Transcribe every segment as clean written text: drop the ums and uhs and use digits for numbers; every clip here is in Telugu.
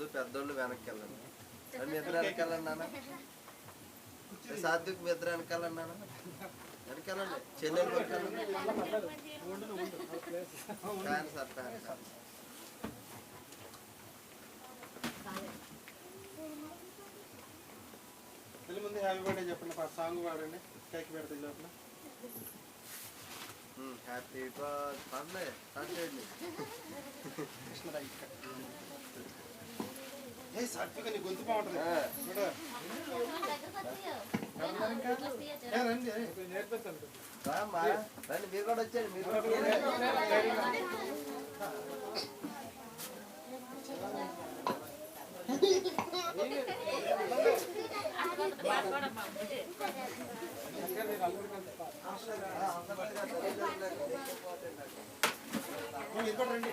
ముందు పెద్దోళ్ళు వెనక్కి వెళ్ళండి. మీ ఇద్దరు వెనకాలండి నాన్న. సాత్విక్ మీ ఇద్దరు వెనకాలండి నాన్న. వెనకాలండి. చెల్లెలు వెనకాలండి. Fan sir fan sir. ముందు హ్యాపీ బర్త్డే చెప్పండి. సాంగ్ పాడండి. కేక్ పెడతాయి లోపల. హ్యాపీ బర్త్డే అండి. సాత్విక నీ గొంతు బాగుంటుంది. రండి మీరు కూడా వచ్చారు. మీరు కూడా రండి.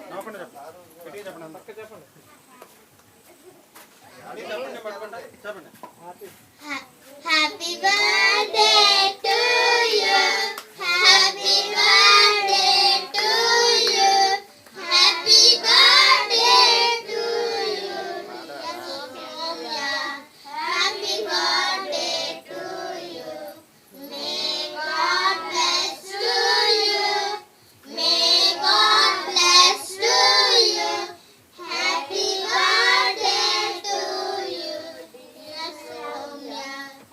నవ్వకుండా చెప్పండి. చెప్పండి చెప్పండి. చెప్పండి. Happy birthday to you. Happy birthday to you. Happy birthday to you. Happy birthday to you. May God bless to you. May God bless to you. Happy birthday to you.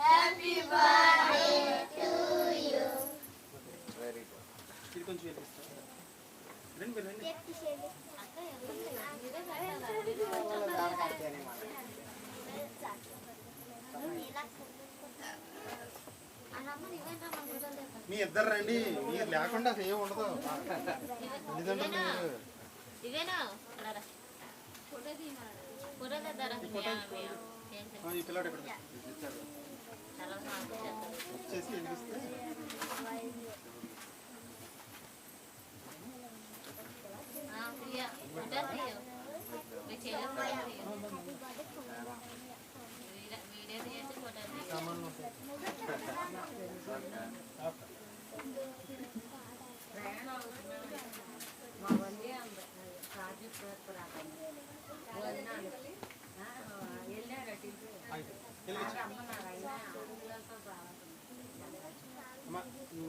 Happy birthday to you. Very good. ఇది కొంచెం వెళ్ళిస్తాను. రండి రండి. మీ ఇద్దరు రండి. మీరు లేకుండా అసలు ఏమి ఉండదు. తల్లిదండ్రులు ఈ పిల్లాడు ఇక్కడ వచ్చేసి వినిపిస్తే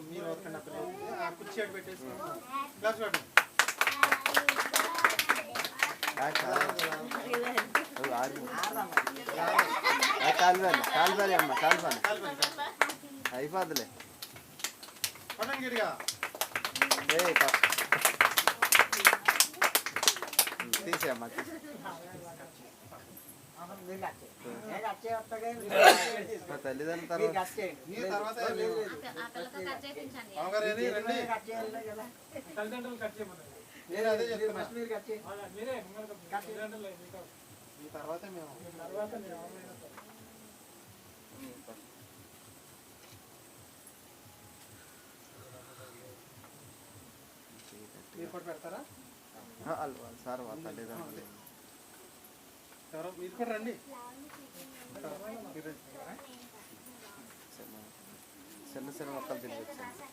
మీరు ఎవరికన్నా కుర్చీ పెట్టేసి గ్లాస్ పెట్టండి. కాల్పాలి అమ్మ కాల్పాలి అయిపోద్దులే. తీసేయమ్మా. తల్లిదండ్రుల తర్వాత నేను అదే చెప్తున్నా. ఈ తర్వాత మేము మీరు కూడా పెడతారా సార్? తల్లిదండ్రులు ఎవరో మీరు కూడా రండి. చిన్న చిన్న మొక్కలు తినిపించండి.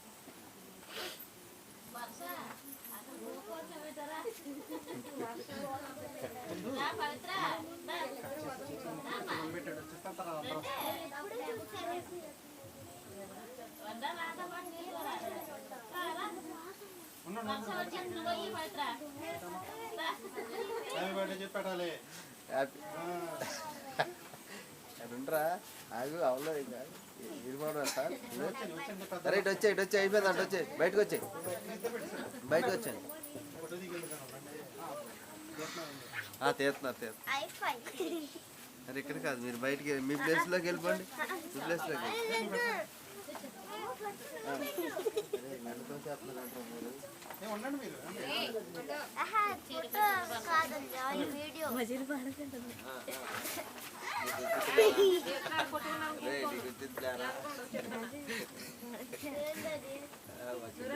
చెప్పాలి అదుంట్రా ఆగు అవలేదు ఇంకా ఇరిపోవడం సార్. రైట్ వచ్చాయి ఇటు వచ్చి అయిపోయింది. అటు వచ్చాయి బయటకు వచ్చాయి బయటకు వచ్చాయి. తీస్తున్నారు అరే ఇక్కడ కాదు మీరు బయటికి మీ ప్లేస్లోకి వెళ్ళిపోండి. మీ ప్లేస్లోకి నన్నుతో చెప్తున్నారు మీరు.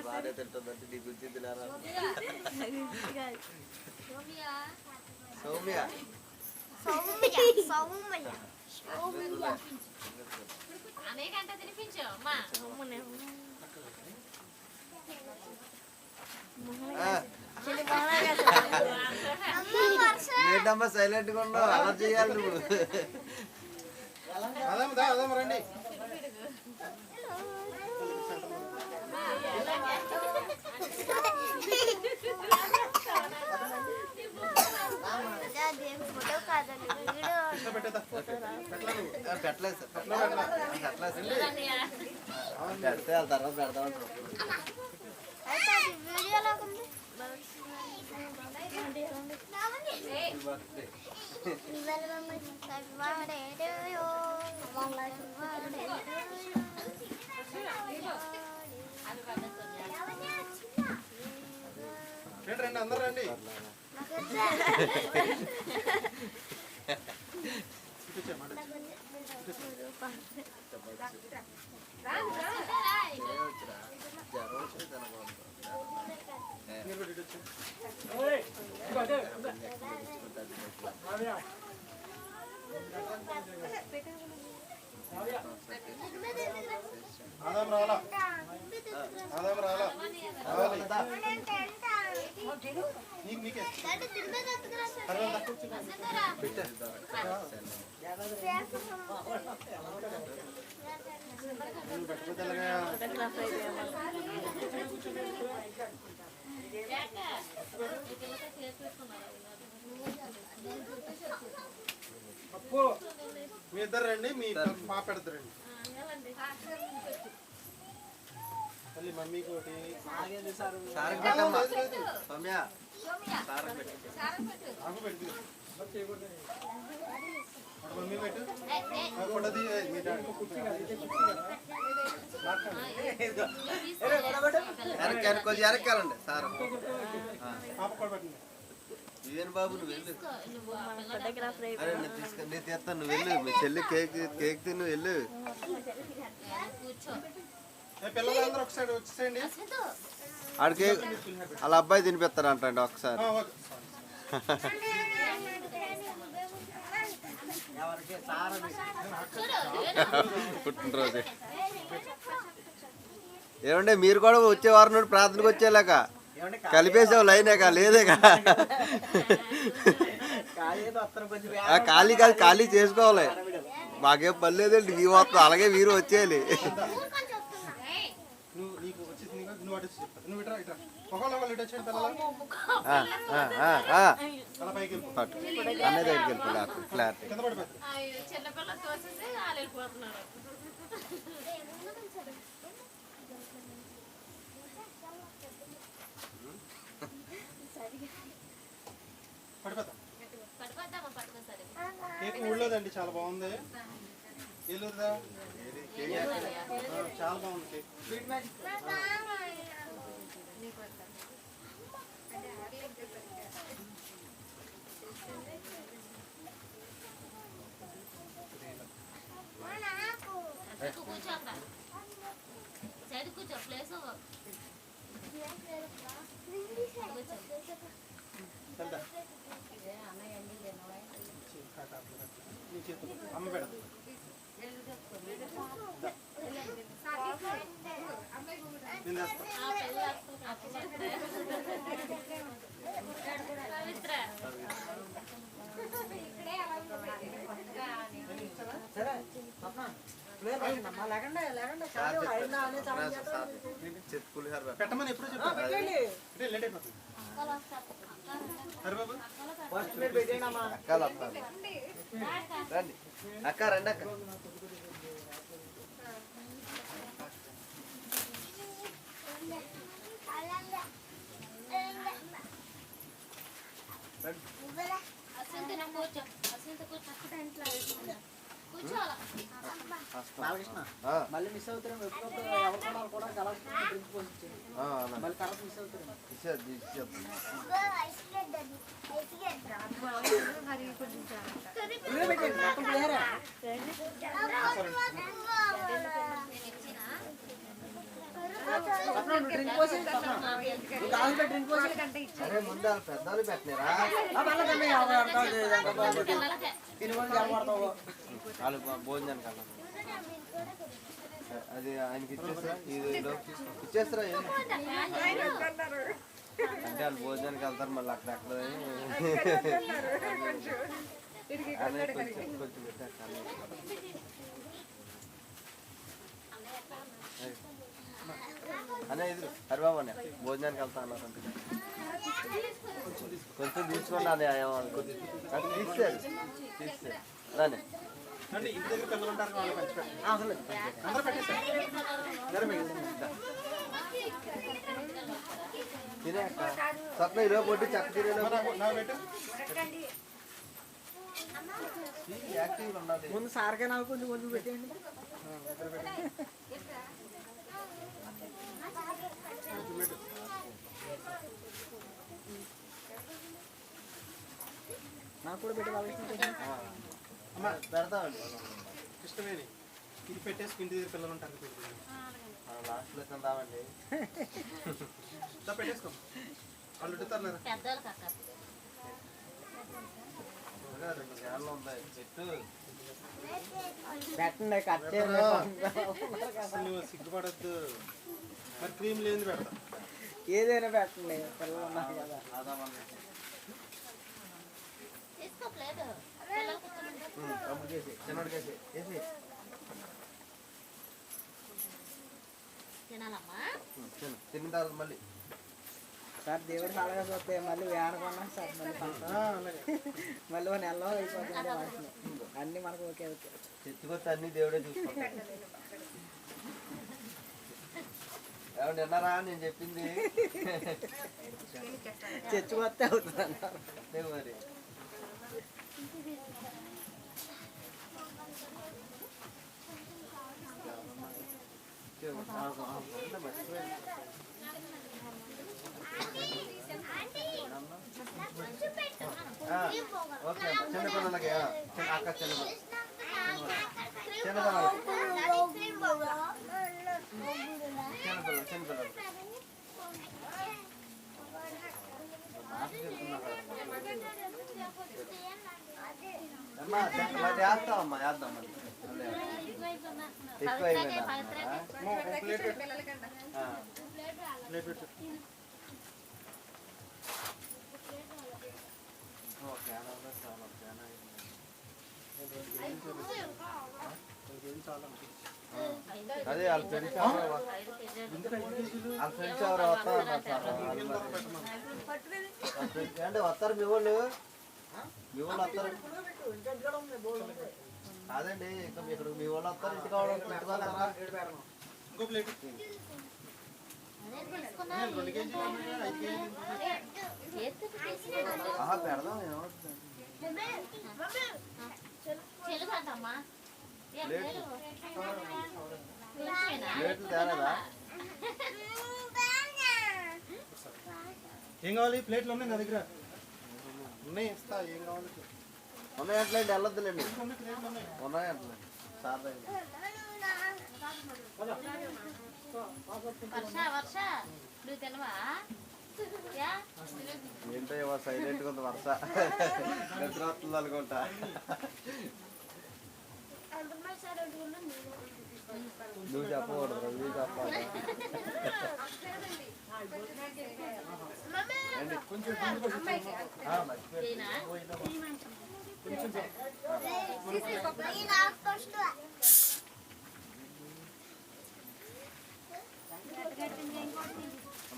బాగా తింటుందంటే నీ గుర్తింది లేరా? సౌమ్య అనేకంటే తినిపించు అమ్మా. ఏంటమ్మా సైలెంట్ గా ఉన్నావు? అలా చేయాలి నువ్వు. అదమ్మ రండి. పెట్టలేదు పెడితే వాళ్ళ తర్వాత పెడతామంటారు. రండి అందరు రండి. ఆదాం రావాలా? ఆదాం రావాలా? నీకే మీ ఇద్దరు రండి. మీ పాప పెడతారండి. మళ్ళీ మమ్మీకి ఒకటి నాకు పెడుతుంది. మమ్మీ పెట్టు. కొట్టది మీ డాడీ కొంచెం ఎరక్కాలండి సార్. పాప కూడా పెట్టండి. ఇదేం బాబు నువ్వు వెళ్ళు. అరే నేను తీసుకొని నేను తెస్తాను, నువ్వు వెళ్ళు. మీ చెల్లి కేక్ తిను వెళ్ళు. పిల్లలందరూ ఒకసారి వచ్చేసేయండి. ఆడికి వాళ్ళ అబ్బాయి తినిపిస్తారంటండి ఒకసారి. పుట్టినరోజు ఏమంటే మీరు కూడా వచ్చేవారు నుండి ప్రార్థనకు వచ్చేలాక కలిపేసావు లైనేగా లేదేగా. ఖాళీ కాదు, ఖాళీ చేసుకోవాలి. మాకేం పని లేదండి. మీ మొత్తం అలాగే మీరు వచ్చేయాలి. అన్నయ్య దగ్గరికి వెళ్ళిపోలే క్లారిటీ. కేక్ ఊళ్ళోదండి, చాలా బాగుంది. ఏలూరుదా? చాలా బాగుంది కేక్. అమ్మ పెడ పెట్టమని ఎప్పుడు చెప్పారు? లేట్ అయిపోతుంది. హరిబాబు రండి అక్క, రండి అక్క. మళ్ళీ మిస్ అవుతారు. కూడా మళ్ళీ తర్వాత మిస్ అవుతారు. అరే ముందు పెద్దలు పెట్టినారా? వాళ్ళు భోజనం కన్నా అది ఆయనకి ఇచ్చేస్తారా ఇది ఇచ్చేస్తారా ఏంటి? అంటే వాళ్ళు భోజనానికి వెళ్తారు మళ్ళీ అక్కడ అదే కొంచెం కొంచెం పెట్టారు అనే ఎదురు హరిబాబు అనే భోజనానికి వెళ్తా అన్నారు అంటే కొంచెం తీసుకోండి అదే అది తీస్తారు రాని అంటే ఇంటి దగ్గర పిల్లలు ఉంటారు వాళ్ళు పంచిపెట్టారు అందరూ పెట్టేస్తారు తినే స్వప్న ఇరవై పొట్టి చక్క తినే నా పెట్టు యాక్టివ్గా ఉండాలి ముందు సార్కే నాకు కొంచెం కొంచెం పెట్టేయండి. నాకు కూడా పెట్టి వాళ్ళకి అమ్మా పెడతామండి ఇష్టమేని ఇది పెట్టేసి ఇంటి దగ్గర పిల్లలు ఉంటారు లాస్ట్లో తిందామండి పెట్టేసుకో వాళ్ళు పెడతారు రెండు గ్యాన్లు ఉన్నాయి చెట్టు పెట్టండి కట్టే అసలు నువ్వు సిగ్గుపడద్దు మరి క్రీమ్ లేని పెడతా ఏదైనా పెట్టండి పిల్లలు ఉన్నారు కదా. అప్పుడు చేసి చిన్నోడు చేసి వేసి తిన్న తర్వాత మళ్ళీ సార్ దేవుడు సలహా చూస్తే మళ్ళీ వేడకున్నా సార్ మళ్ళీ పంట మళ్ళీ ఒక నెలలో అయిపోతుంది వాటిని అన్నీ మనకు ఓకే ఓకే చెట్టుకొస్తే అన్ని దేవుడే చూసుకుంటాడు ఏమండి విన్నారా నేను చెప్పింది చచ్చిపోతే అవుతుంది అన్నారు. అంతే మరి ఓకే చిన్నపిల్లలకి అక్క చిన్నపిల్లలు చిన్నపిల్లలు అమ్మా మరి వేస్తామమ్మా వేద్దాం మళ్ళీ ఎక్కువ ప్లేట్ పెట్టు అదే వాళ్ళ ఫ్రెండ్స్ ఎవరు వస్తారు అంటే వస్తారు మీ వాళ్ళు వస్తారు కాదండి ఇంకా ఇక్కడ మీ వాళ్ళు వస్తారు ఇంటికి కావడం పెట్టుకోగలరా ఇంకో ప్లేట్ 2 కేజీలు 5 కేజీలు పెడదాం ప్లేట్లు తేలేదా ఏం కావాలి ప్లేట్లు ఉన్నాయి నా దగ్గర ఉన్నాయి ఇస్తా ఏం కావాలి ఉన్నాయంటలేండి వెళ్ళొద్దులేండి ఉన్నాయంటలే సార్ ఏంటో సైలెంట్ గా ఉంది వరుస నిద్ర వస్తుంది అనుకుంటా నువ్వు చెప్పకూడదు నువ్వు చెప్పాలి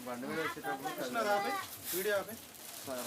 బండి మీద వచ్చేటప్పుడు వీడియో ఆపే సరే